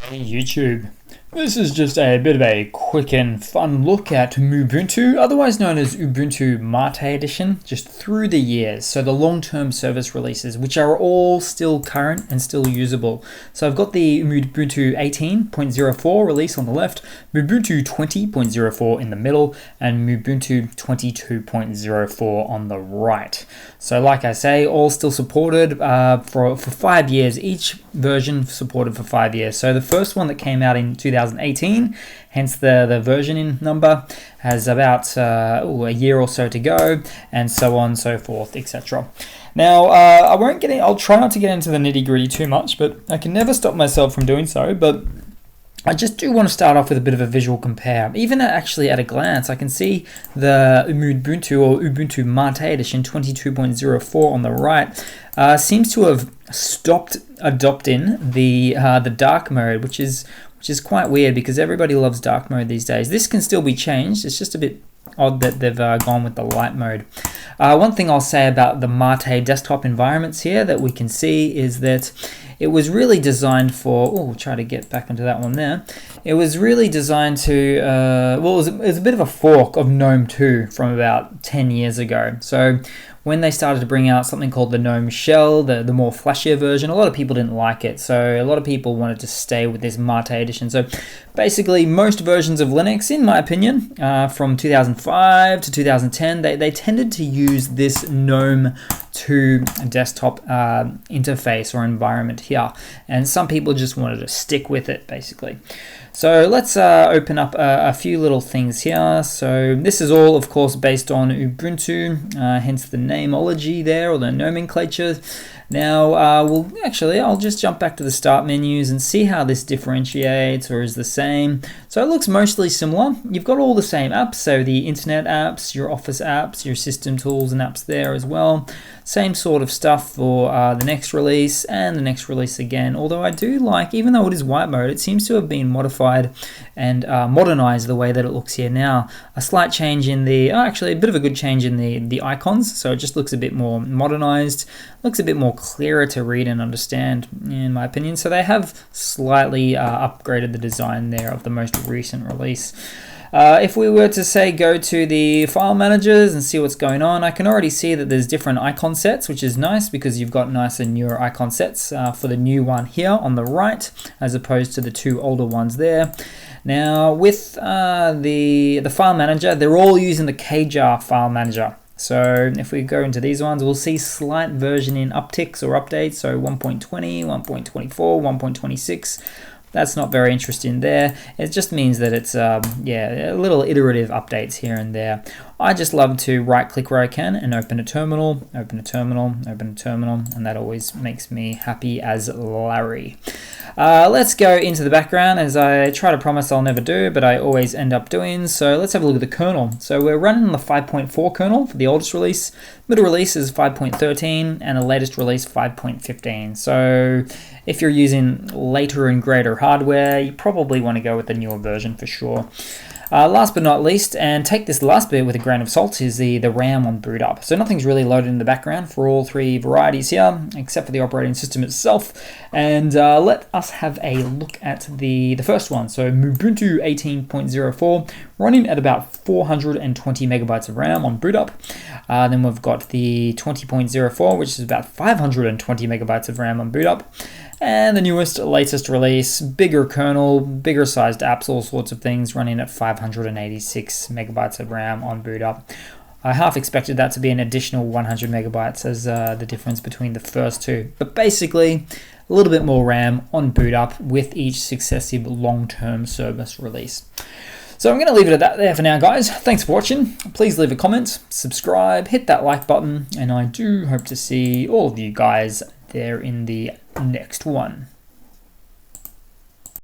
Hey YouTube, this is just a bit of a quick and fun look at Mubuntu, otherwise known as Ubuntu Mate Edition, just through the years. So the long-term service releases, which are all still current and still usable. So I've got the Mubuntu 18.04 release on the left, Mubuntu 20.04 in the middle, and Mubuntu 22.04 on the right. So like I say, all still supported for 5 years, each version supported for 5 years. So the first one that came out in 2018, hence the versioning number, has about a year or so to go, and so on and so forth, etc. Now I'll try not to get into the nitty-gritty too much, but I can never stop myself from doing so. But I just do want to start off with a bit of a visual compare. Even actually at a glance, I can see the Ubuntu or Ubuntu Mate Edition 22.04 on the right seems to have stopped adopting the dark mode, which is quite weird because everybody loves dark mode these days. This can still be changed. It's just a bit odd that they've gone with the light mode. One thing I'll say about the Mate desktop environments here that we can see is that it was really designed for, we'll try to get back into that one there. It was really designed to, it was a bit of a fork of Gnome 2 from about 10 years ago. So when they started to bring out something called the Gnome Shell, the more flashier version, a lot of people didn't like it. So a lot of people wanted to stay with this Mate edition. So basically most versions of Linux, in my opinion, from 2005 to 2010, they tended to use this Gnome 2 desktop interface or environment here. And some people just wanted to stick with it, basically. So let's open up a few little things here. So this is all, of course, based on Ubuntu, hence the nameology there, or the nomenclature. Now, I'll just jump back to the start menus and see how this differentiates or is the same. So it looks mostly similar. You've got all the same apps, so the internet apps, your office apps, your system tools and apps there as well. Same sort of stuff for the next release and the next release again. Although I do like, even though it is white mode, it seems to have been modified and modernized the way that it looks here now. A slight change in actually a bit of a good change in the icons. So it just looks a bit more modernized, looks a bit more clearer to read and understand, in my opinion. So they have slightly upgraded the design there of the most recent release. If we were to say go to the file managers and see what's going on, I can already see that there's different icon sets, which is nice because you've got nicer newer icon sets for the new one here on the right, as opposed to the two older ones there. Now with the file manager, they're all using the Kjar file manager. So if we go into these ones, we'll see slight versioning upticks or updates. So 1.20, 1.24, 1.26. That's not very interesting there. It just means that it's a little iterative updates here and there. I just love to right click where I can and open a terminal, open a terminal, open a terminal, and that always makes me happy as Larry. Let's go into the background, as I try to promise I'll never do, but I always end up doing. So let's have a look at the kernel. So we're running on the 5.4 kernel for the oldest release. Middle release is 5.13 and the latest release 5.15. So if you're using later and greater hardware, you probably want to go with the newer version for sure. Last but not least, and take this last bit with a grain of salt, is the RAM on boot up. So nothing's really loaded in the background for all three varieties here, except for the operating system itself. And let us have a look at the first one. So Mubuntu 18.04, running at about 420 megabytes of RAM on boot up. Then we've got the 20.04, which is about 520 megabytes of RAM on boot up. And the newest, latest release, bigger kernel, bigger sized apps, all sorts of things, running at 586 megabytes of RAM on boot up. I half expected that to be an additional 100 megabytes as the difference between the first two. But basically, a little bit more RAM on boot up with each successive long-term service release. So I'm going to leave it at that there for now, guys. Thanks for watching. Please leave a comment, subscribe, hit that like button, and I do hope to see all of you guys there in the next one.